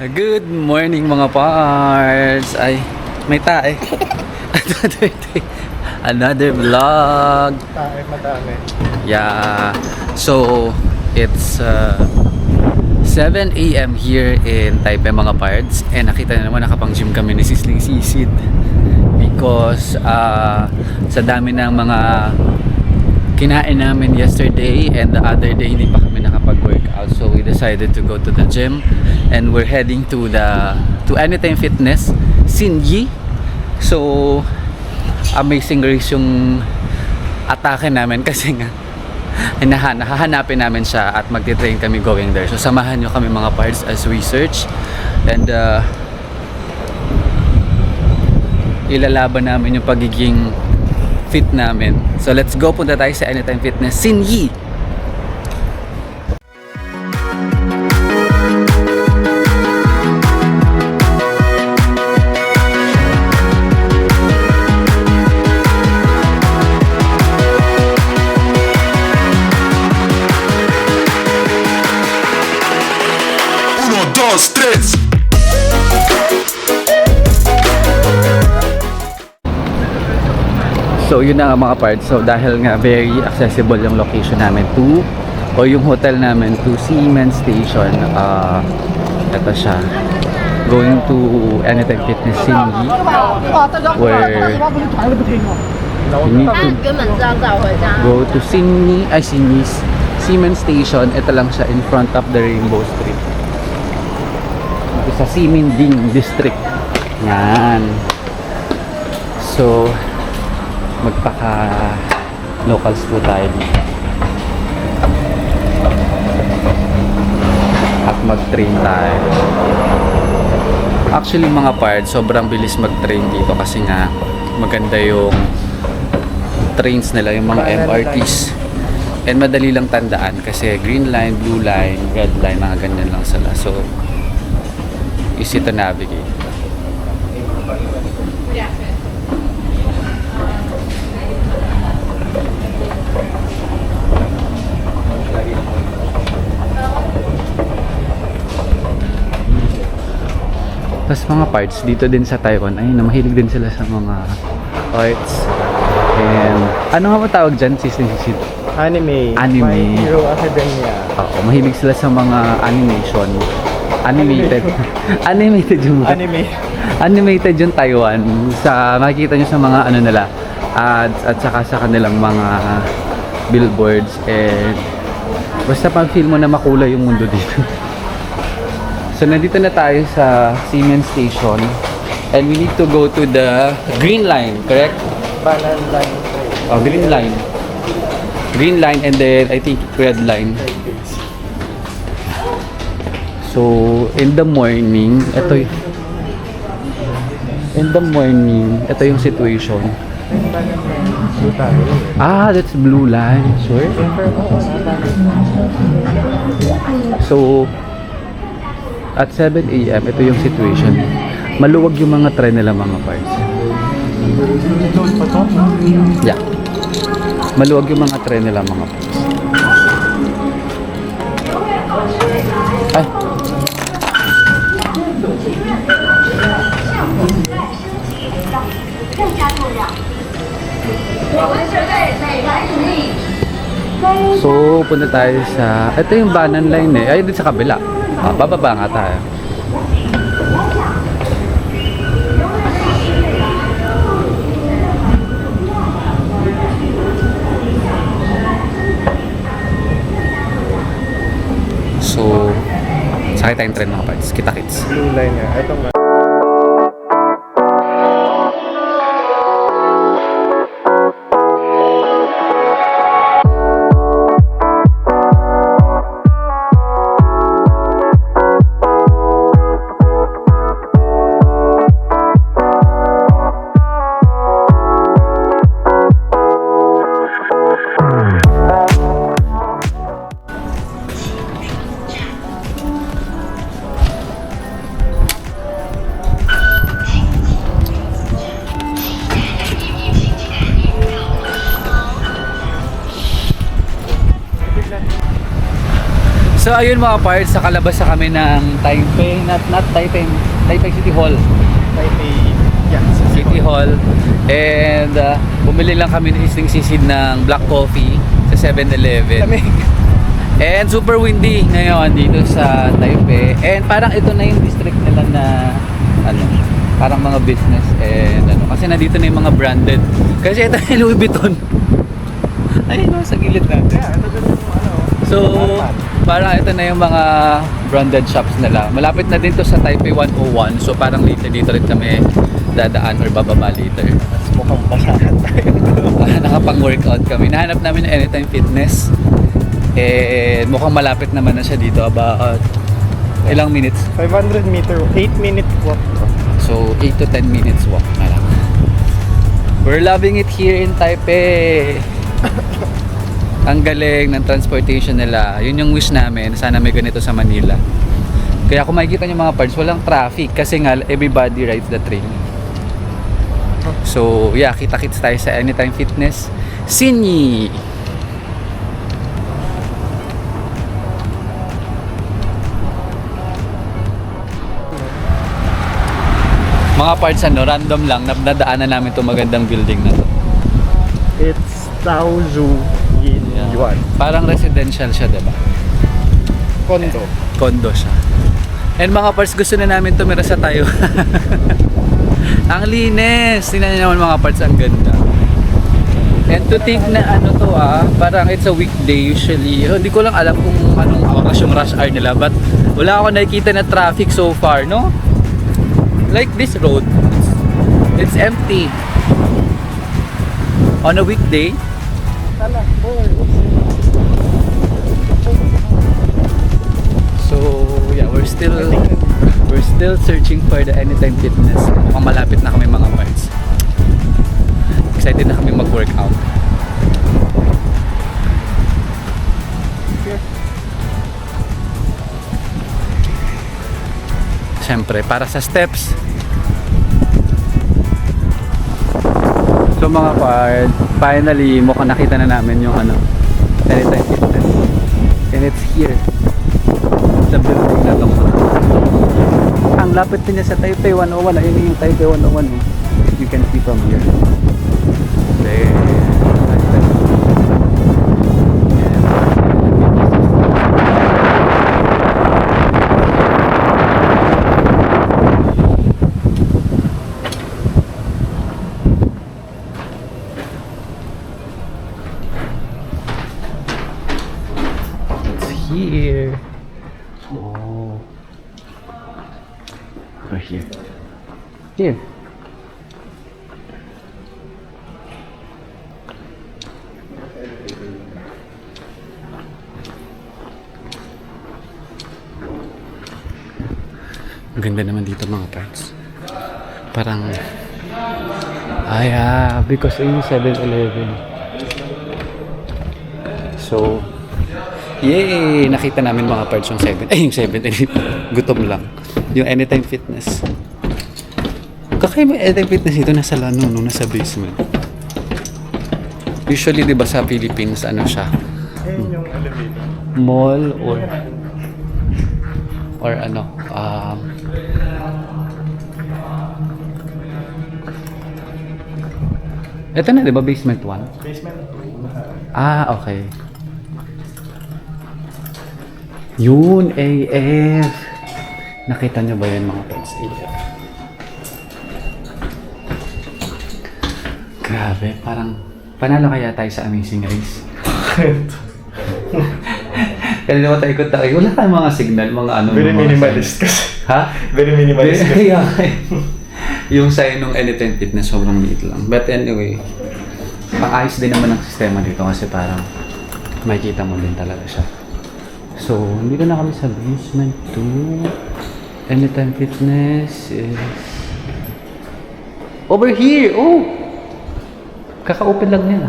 Good morning mga parts. Ay, may tae. Another vlog. Tae, madami. Yeah. So, it's 7 a.m. here in Taipei mga parts. And nakita na naman nakapang gym kami ni Sisling Sisid. Because sa dami ng mga kinain namin yesterday and the other day hindi pa kami nakapag-workout, so we decided to go to the gym and we're heading to Anytime Fitness Sinyi. So amazing grace yung atake namin kasi nga hahanapin namin siya at magti-train kami going there. So samahan nyo kami mga parts as we search and ilalaban namin yung pagiging fit namin. So let's go, punta tayo sa Anytime Fitness Sinyi. Uno, dos, tres. So yun na nga mga parts. So dahil nga very accessible yung location namin o yung hotel namin to Siemens Station, ito siya, going to Anytime Fitness Sinyi, where you need to go to Siemens Station. Ito lang siya in front of the Rainbow Street. Ito sa Siminding District. Yan. So magpaka-locals po tayo dito at mag-train tayo. Actually mga parts, sobrang bilis mag-train dito kasi nga maganda yung trains nila, yung mga MRTs, and madali lang tandaan kasi green line, blue line, red line, mga ganyan lang sila. So easy to navigate. Tapos mga parts dito din sa Taiwan, ayun, mahilig din sila sa mga arts. And ano nga ba tawag dyan? Anime. Anime. My Hero Academia. Oo, mahilig sila sa mga animation. Animated. Animated yung Anime. Animated yung Taiwan. Sa makikita nyo sa mga ano nila, ads at saka sa kanilang mga billboards, and basta pag feel mo na makulay yung mundo dito. So nandito na tayo sa Siemens Station and we need to go to the green line, correct? Banan line. Oh, green line. Green line and then I think red line. So in the morning, ito yung situation. Ah, that's blue line. Sure. So at 7 a.m. ito yung situation. Maluwag yung mga tren nila mga parts. Yeah. Maluwag yung mga tren nila mga parts. Ay. So, punta tayo sa... Ito yung Banan line eh. Ay, dito sa kabila. Bababa nga tayo. So, sakay tayong tren mga parts. Kita-kits. Blue line nga. Ito nga. So ayun mga parts, nakalabas na kami ng Taipei, not Taipei, Taipei City Hall. Taipei. Yeah, City Hall. And bumili lang kami ni Sisling Sisid ng black coffee sa 7-Eleven. And super windy ngayon dito sa Taipei. And parang ito na yung district nila na ano, parang mga business and ano, kasi nandito na yung mga branded. Kasi ito yung Louis Vuitton. Ayun no, sa gilid natin. Yeah, ito din yung ano. So, parang ito na yung mga branded shops nila. Malapit na din to sa Taipei 101. So, parang later dito rin kami dadaan or bababa later. Mas mukhang basahan tayo. Nakapang-workout kami. Nahanap namin ng Anytime Fitness. Eh, mukhang malapit naman na siya dito. About ilang minutes? 500 meter, 8-minute walk. So, 8 to 10 minutes walk na lang. We're loving it here in Taipei. Ang galing ng transportation nila. Yun yung wish namin. Sana may ganito sa Manila. Kaya kung makikita nyo mga parts, walang traffic. Kasi nga, everybody rides the train. So, yeah, kita-kits tayo sa Anytime Fitness. Sinyi! Mga parts ano, random lang, nadaanan namin itong magandang building na to. It's Taozu Yin Yuan. Parang residential siya, diba? Condo. Condo siya. And mga parts, gusto na namin tumira sa tayo. Ang linis! Tingnan niyo naman mga parts, ang ganda. And to think na ano to parang it's a weekday usually. Hindi ko lang alam kung anong oras yung rush hour nila, but wala ako nakikita na traffic so far, no? Like this road, it's empty. On a weekday, so yeah, we're still searching for the Anytime Fitness. Mukhang malapit na kami mga parts. Excited na kami mag-workout. Siyempre, para sa steps. So mga part, finally, mukhang nakita na namin yung ano, Anytime Fitness. And it's here. Sa building na to. Ang lapit din niya sa Taipei 101. Ayun yung Taipei 101. You can see from here. There. Here. Oh. Or here. Here. Ang ganda naman dito mga parts. Parang because in 7-Eleven. So yay! Nakita namin mga parts yung 7-Eleven. Gutom lang. Yung Anytime Fitness. Kakaiba yung Anytime Fitness dito nasa lano, no? Nasa basement. Usually, di ba sa Philippines, ano siya? Ayun yung elevator. Mall or ano, ito na, di ba? Basement 1? Basement. Okay. Yun, AF. Nakita nyo ba yun mga friends? AF. Grabe, parang panalo kaya tayo sa Amazing Race. Kaya naman tayo ikot tayo. Wala tayong mga signal, mga ano. Very mga minimalist kasi. Ha? Very minimalist kasi. Yung sign ng Anytime Fitness sobrang liit lang. But anyway, pang-ayos din naman ang sistema dito kasi parang makikita mo din talaga siya. So, dito na kami sa basement 2. Anytime Fitness is over here! Oh! Kaka-open lang niya.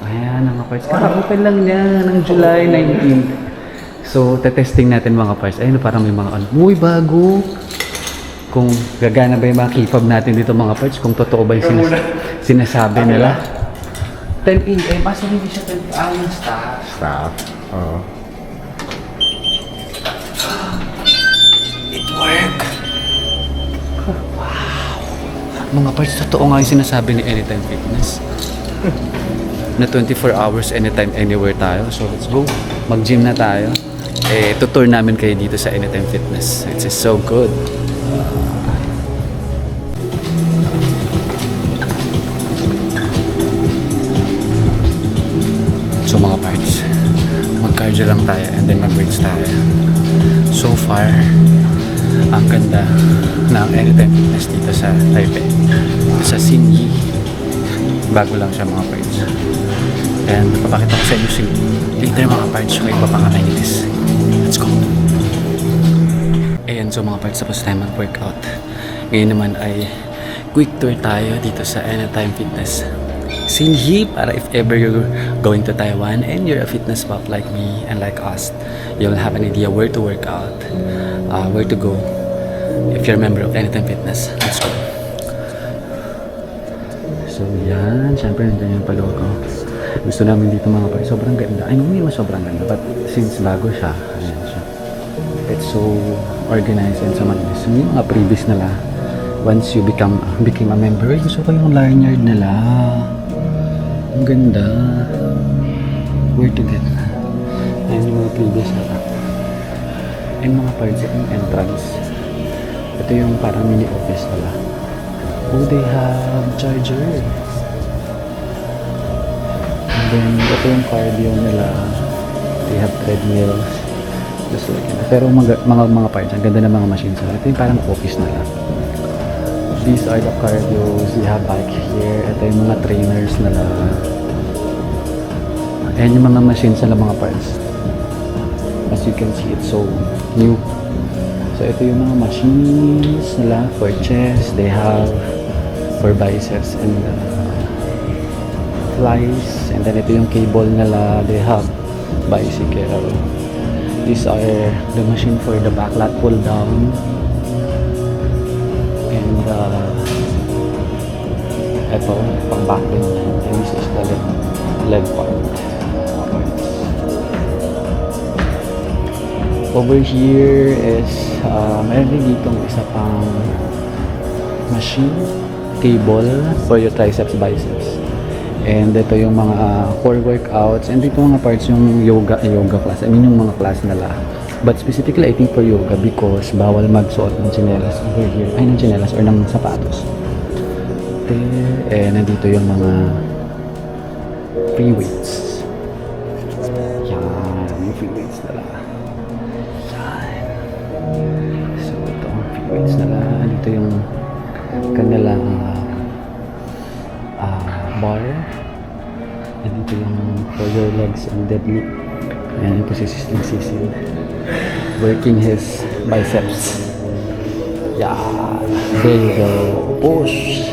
Ayan mga parts. Kaka-open lang niya ng July 19th. So, tetesting natin mga parts. Ayun, parang may mga ano. Uy, bago! Kung gagana ba yung mga keyfob natin dito mga parts. Kung totoo ba yung sinasabi nila. 10 p.m. So hindi siya 10 p.m. Yung staff. Staff. Oo. Mga parts, totoo nga yung sinasabi ni Anytime Fitness. Na 24 hours, anytime, anywhere tayo. So let's go. Mag-gym na tayo. Tutour namin kayo dito sa Anytime Fitness. It's just so good. So mga parts, mag-cardio lang tayo and then mag-weights tayo. So far, ang ganda ng Anytime Fitness dito sa Taipei. Dito sa Xinyi. Bago lang siya mga parts. And papakita ko sa inyo si later mga parts yung iba pang amenities. Let's go! Ayan, so mga parts, tapos tayo mag-workout. Ngayon naman ay quick tour tayo dito sa Anytime Fitness Xinyi, para if ever you're going to Taiwan and you're a fitness buff like me and like us, you'll have an idea where to work out, where to go if you're a member of Anytime Fitness. Let's go! So yan, syempre nandiyan yung palogo. Gusto namin dito mga parts, sobrang ganda. I know hindi mas sobrang ganda, but since bago siya, ayan siya. It's so organized and so malinis. So yung mga previous nila, once you became a member, gusto ko yung lanyard nila. Ang ganda. Where to get? Ayan yung mga previous nila. And mga parts, yung entrance. Ito yung parang mini office nila. Oh, they have charger. And then, ito yung cardio nila. They have treadmills. Just like that. Pero mga parts, ang ganda ng mga machines nila. Ito yung parang office nila. These are the cardios. We have bike here. Ito yung mga trainers nila. Ayan yung mga machines nila, mga parts. As you can see, it's so new. So ito yung mga machines nila for chest. They have for biceps and flies. And then ito yung cable nila. They have bicycle. These are the machine for the back lat pull down. And ito, pang back din. And this is the leg part. Over here is meron din ditong isa pang machine, cable for your triceps, biceps. And ito yung mga core workouts. And dito mga parts yung yoga class. I mean yung mga class nila. But specifically, I think for yoga because bawal magsuot ng tsinelas over here. Ay, ng tsinelas or ng sapatos. There. Nandito yung mga free weights. Yan. Yung free weights nila. Yan. So, ito ang free weights nila. Dito yung kanilang bar. Nandito yung for your legs and deadlift. Ayan, ito si Sisil. Working his biceps. Yeah, there you go. Push.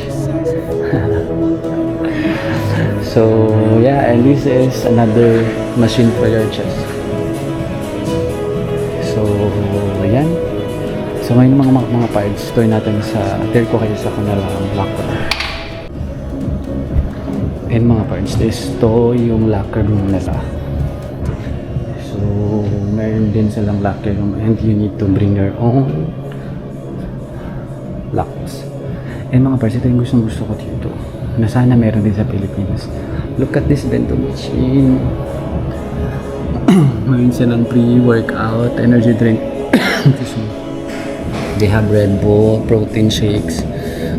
So yeah, and this is another machine for your chest. So ayan. So ngayon mga parts, tour natin tour ko kayo sa kanilang locker. And mga parts, ito yung locker room nila. So meron din silang locker room and you need to bring your own locks. And mga parts, ito yung gusto ko dito na sana meron din sa Philippines. Look at this vending machine. Meron silang pre-workout energy drink. They have Red Bull, protein shakes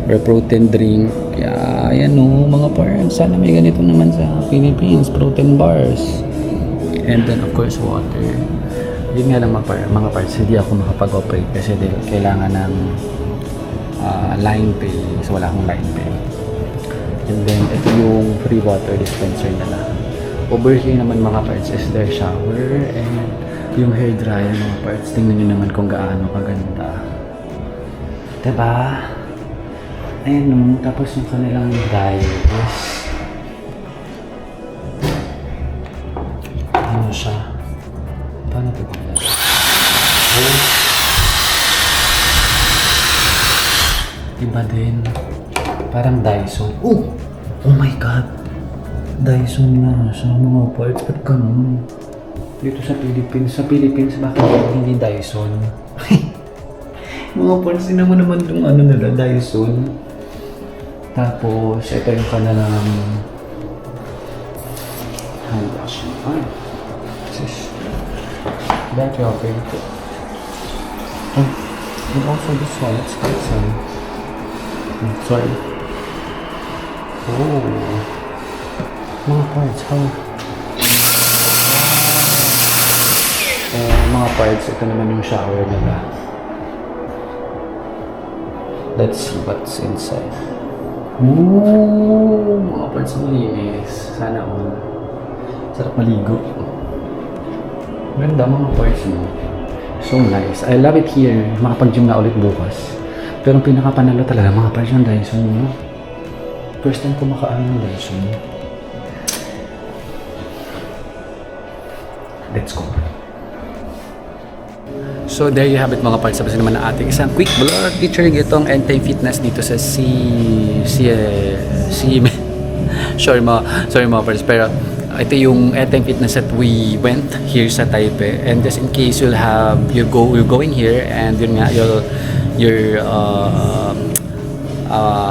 or protein drink. Yeah, ayan o mga parts, sana may ganito naman sa Philippines, protein bars. And then of course water. Yun nga lang mga parts, hindi ako makapag-operate kasi kailangan ng line pay. So wala akong line pay. And then ito yung free water dispenser nila. Over here naman mga parts is their shower and yung hair dryer mga parts. Tingnan nyo naman kung gaano kaganda. Diba? Ayan o. Tapos yung kanilang dryer is ano siya? Paano ito? Iba din. Parang Dyson. Oh my God! Dyson na sa mga parts. Ba't ganun? Dito sa Philippines, bakit hindi Dyson? Mga parts, din naman itong ano nila, Dyson. Tapos, ito yung kanilang hand wash. Ay, sis. Battery operated. Oh, and also this one, let's get some. Sorry. Oh. Mga parts, how? Mga parts, ito naman yung shower nila. Let's see what's inside. Ooh, mga parts ng linis. Sana all. Sarap maligo. Ganda mga parts mo. So nice. I love it here. Makapag-gym na ulit bukas. Pero ang pinakapanalo talaga mga parts ng Dyson. No? First time ko makaano ng Dyson. Let's go. So there you have it mga parts. Tapos naman na ating isang quick vlog featuring itong Anytime Fitness dito sa sorry mga parts, pero ito yung Anytime Fitness that we went here sa Taipei. And just in case you're going here and yun nga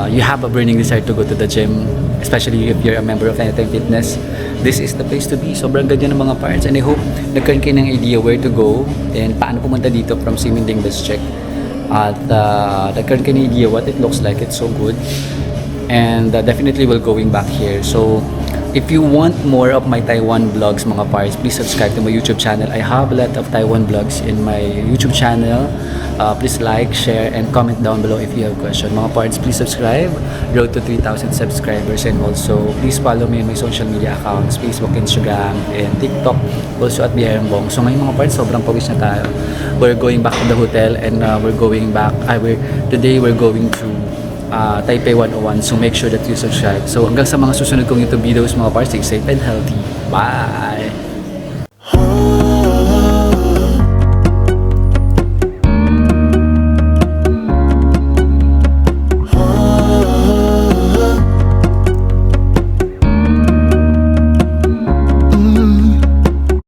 you have a burning desire to go to the gym, especially if you're a member of Anytime Fitness, this is the place to be. Sobrang ganda ng mga parts, and I hope nagkaroon kayo ng idea where to go and paano pumunta dito from Siminding District. At nagkaroon kayo ng idea what it looks like. It's so good, and definitely will going back here. So if you want more of my Taiwan vlogs mga parts, please subscribe to my YouTube channel. I have a lot of Taiwan vlogs in my YouTube channel. Please like, share, and comment down below if you have questions. Mga parts, please subscribe. Road to 3,000 subscribers. And also, please follow me on my social media accounts, Facebook, Instagram, and TikTok. Also at Bong. So ngayon mga parts, sobrang pawis na tayo. We're going back to the hotel, and today we're going to Taipei 101. So make sure that you subscribe. So hanggang sa mga susunod kong YouTube videos mga parts, stay safe and healthy. Bye!